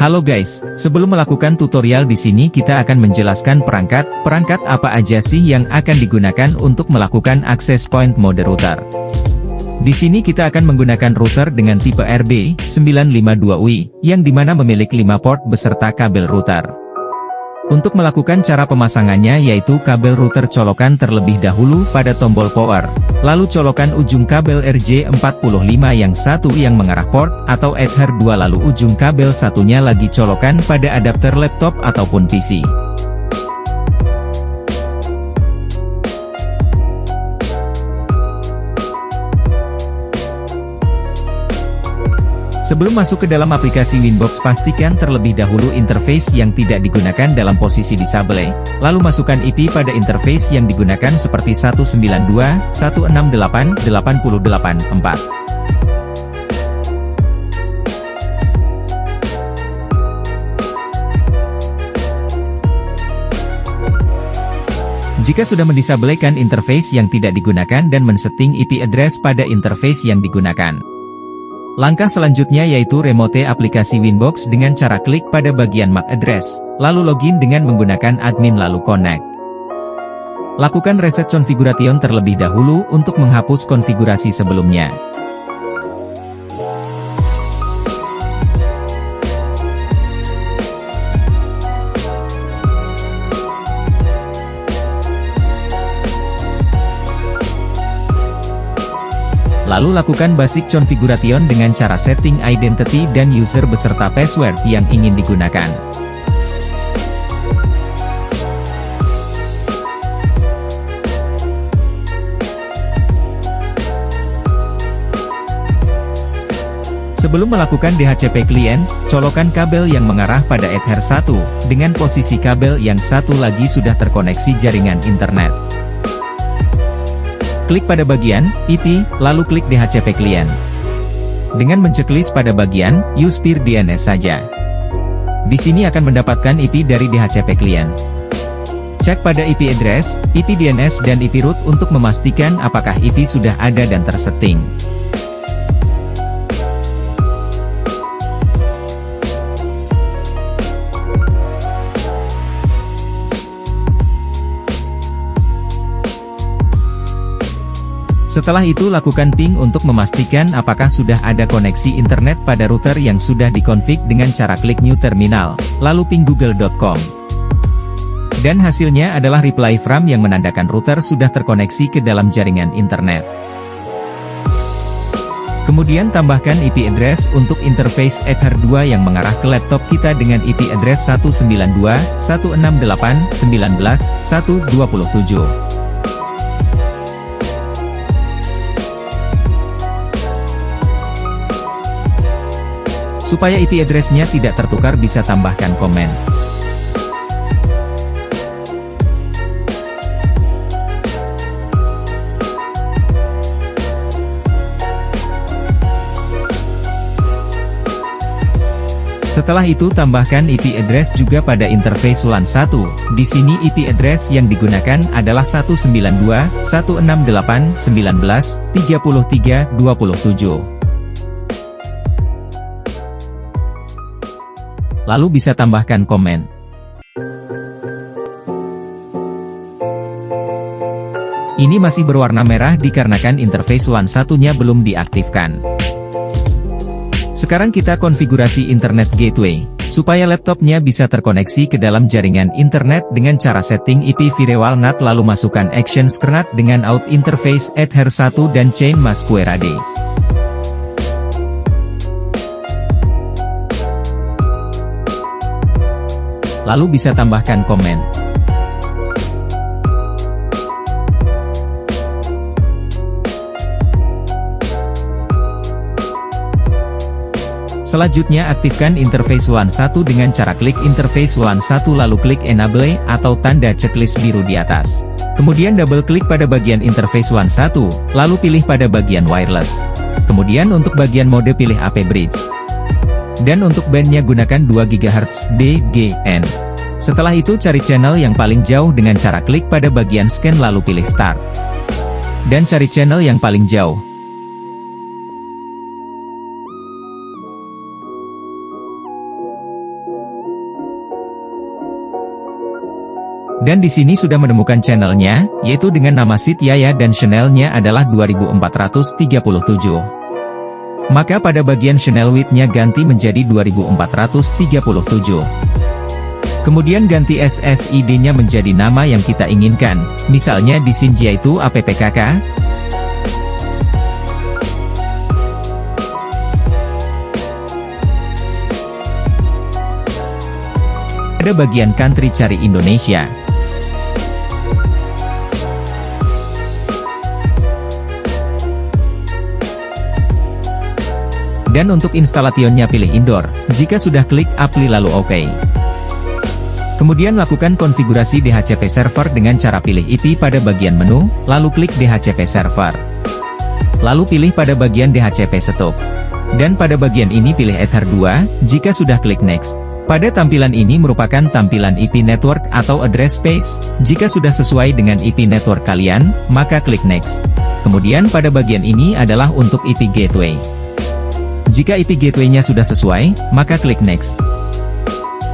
Halo guys, sebelum melakukan tutorial di sini kita akan menjelaskan perangkat apa aja sih yang akan digunakan untuk melakukan access point mode router. Di sini kita akan menggunakan router dengan tipe RB952UI, yang dimana memiliki 5 port beserta kabel router. Untuk melakukan cara pemasangannya yaitu kabel router colokan terlebih dahulu pada tombol power, lalu colokan ujung kabel RJ45 yang satu yang mengarah port, atau Ether 2 lalu ujung kabel satunya lagi colokan pada adapter laptop ataupun PC. Sebelum masuk ke dalam aplikasi Winbox pastikan terlebih dahulu interface yang tidak digunakan dalam posisi disable, lalu masukkan IP pada interface yang digunakan seperti 192.168.4. Jika sudah mendisablekan interface yang tidak digunakan dan men-setting IP address pada interface yang digunakan, langkah selanjutnya yaitu remote aplikasi Winbox dengan cara klik pada bagian MAC address, lalu login dengan menggunakan admin lalu connect. Lakukan reset configuration terlebih dahulu untuk menghapus konfigurasi sebelumnya. Lalu lakukan basic configuration dengan cara setting identity dan user beserta password yang ingin digunakan. Sebelum melakukan DHCP klien, colokan kabel yang mengarah pada Ether 1, dengan posisi kabel yang satu lagi sudah terkoneksi jaringan internet. Klik pada bagian IP, lalu klik DHCP klien. Dengan menceklis pada bagian Use Peer DNS saja. Di sini akan mendapatkan IP dari DHCP klien. Cek pada IP address, IP DNS dan IP root untuk memastikan apakah IP sudah ada dan tersetting. Setelah itu lakukan ping untuk memastikan apakah sudah ada koneksi internet pada router yang sudah dikonfig dengan cara klik New Terminal, lalu ping google.com. Dan hasilnya adalah reply from yang menandakan router sudah terkoneksi ke dalam jaringan internet. Kemudian tambahkan IP address untuk interface Ether 2 yang mengarah ke laptop kita dengan IP address 192.168.19.127. Supaya IP address-nya tidak tertukar bisa tambahkan komen. Setelah itu tambahkan IP address juga pada interface LAN 1, di sini IP address yang digunakan adalah 192.168.19.33.27. Lalu bisa tambahkan komen. Ini masih berwarna merah dikarenakan interface LAN satunya belum diaktifkan. Sekarang kita konfigurasi internet gateway, supaya laptopnya bisa terkoneksi ke dalam jaringan internet dengan cara setting IP firewall NAT lalu masukkan action kernat dengan out interface Ether 1 dan chain masquerade. Lalu bisa tambahkan komen. Selanjutnya aktifkan interface LAN 1 dengan cara klik interface LAN 1 lalu klik enable atau tanda checklist biru di atas. Kemudian double klik pada bagian interface LAN 1, lalu pilih pada bagian wireless. Kemudian untuk bagian mode pilih AP Bridge. Dan untuk bandnya gunakan 2 GHz BGN. Setelah itu cari channel yang paling jauh dengan cara klik pada bagian scan lalu pilih start. Dan cari channel yang paling jauh. Dan di sini sudah menemukan channelnya, yaitu dengan nama Sityaya dan channelnya adalah 2437. Maka pada bagian channel width-nya ganti menjadi 2437. Kemudian ganti SSID-nya menjadi nama yang kita inginkan, misalnya di sini yaitu APPKK. Pada bagian country cari Indonesia. Dan untuk instalationnya pilih indoor, jika sudah klik apply lalu OK. Kemudian lakukan konfigurasi DHCP server dengan cara pilih IP pada bagian menu, lalu klik DHCP server. Lalu pilih pada bagian DHCP setup. Dan pada bagian ini pilih Ether 2, jika sudah klik next. Pada tampilan ini merupakan tampilan IP network atau address space, jika sudah sesuai dengan IP network kalian, maka klik next. Kemudian pada bagian ini adalah untuk IP gateway. Jika IP gateway-nya sudah sesuai, maka klik next.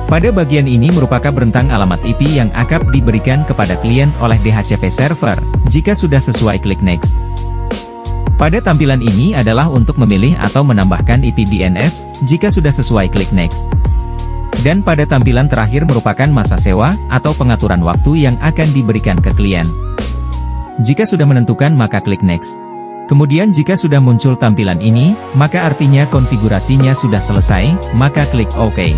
Pada bagian ini merupakan rentang alamat IP yang akan diberikan kepada klien oleh DHCP server, jika sudah sesuai klik next. Pada tampilan ini adalah untuk memilih atau menambahkan IP DNS, jika sudah sesuai klik next. Dan pada tampilan terakhir merupakan masa sewa, atau pengaturan waktu yang akan diberikan ke klien. Jika sudah menentukan maka klik next. Kemudian jika sudah muncul tampilan ini, maka artinya konfigurasinya sudah selesai, maka klik OK.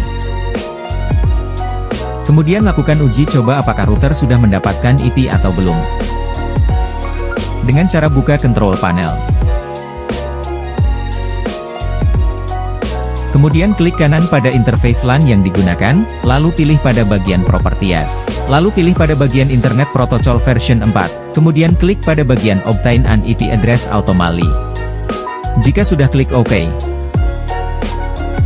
Kemudian lakukan uji coba apakah router sudah mendapatkan IP atau belum. Dengan cara buka control panel. Kemudian klik kanan pada interface LAN yang digunakan, lalu pilih pada bagian Properties. Lalu pilih pada bagian Internet Protocol version 4, kemudian klik pada bagian Obtain an IP Address Automatically. Jika sudah klik OK.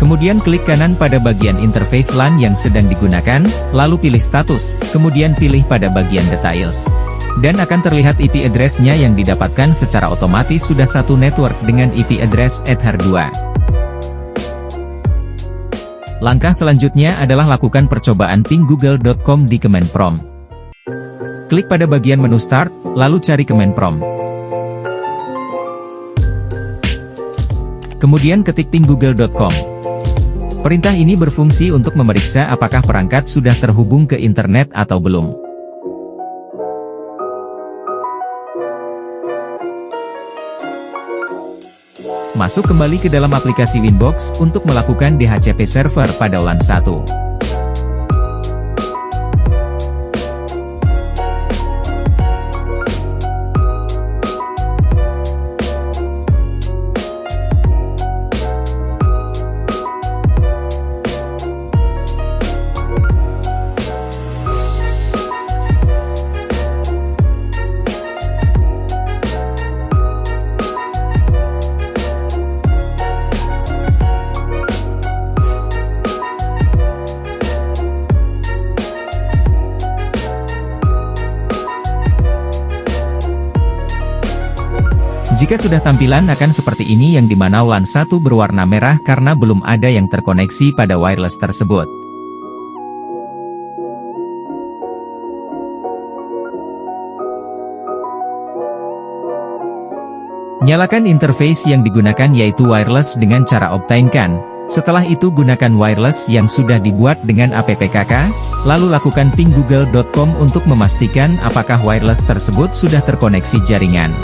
Kemudian klik kanan pada bagian interface LAN yang sedang digunakan, lalu pilih Status, kemudian pilih pada bagian Details. Dan akan terlihat IP address-nya yang didapatkan secara otomatis sudah satu network dengan IP address Ether 2. Langkah selanjutnya adalah lakukan percobaan ping google.com di command prompt. Klik pada bagian menu Start, lalu cari command prompt. Kemudian ketik ping google.com. Perintah ini berfungsi untuk memeriksa apakah perangkat sudah terhubung ke internet atau belum. Masuk kembali ke dalam aplikasi Winbox untuk melakukan DHCP server pada LAN 1. Jika sudah tampilan akan seperti ini yang dimana LAN 1 berwarna merah karena belum ada yang terkoneksi pada wireless tersebut. Nyalakan interface yang digunakan yaitu wireless dengan cara obtainkan. Setelah itu gunakan wireless yang sudah dibuat dengan APPKK, lalu lakukan ping google.com untuk memastikan apakah wireless tersebut sudah terkoneksi jaringan.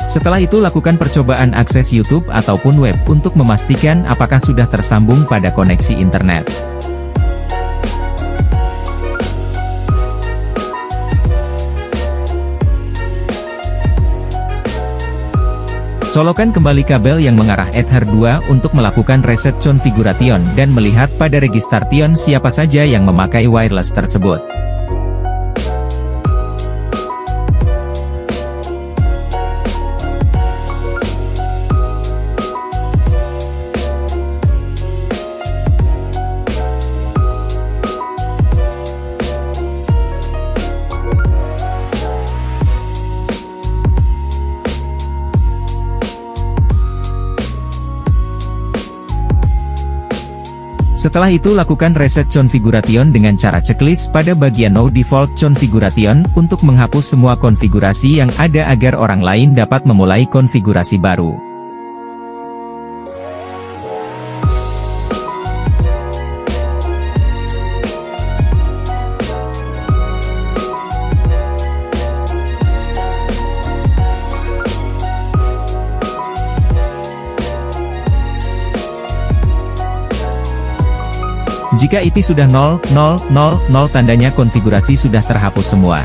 Setelah itu lakukan percobaan akses YouTube ataupun web untuk memastikan apakah sudah tersambung pada koneksi internet. Colokan kembali kabel yang mengarah Ether 2 untuk melakukan reset configuration dan melihat pada registration siapa saja yang memakai wireless tersebut. Setelah itu lakukan reset configuration dengan cara checklist pada bagian No Default Configuration untuk menghapus semua konfigurasi yang ada agar orang lain dapat memulai konfigurasi baru. Jika IP sudah 0,0,0,0 tandanya konfigurasi sudah terhapus semua.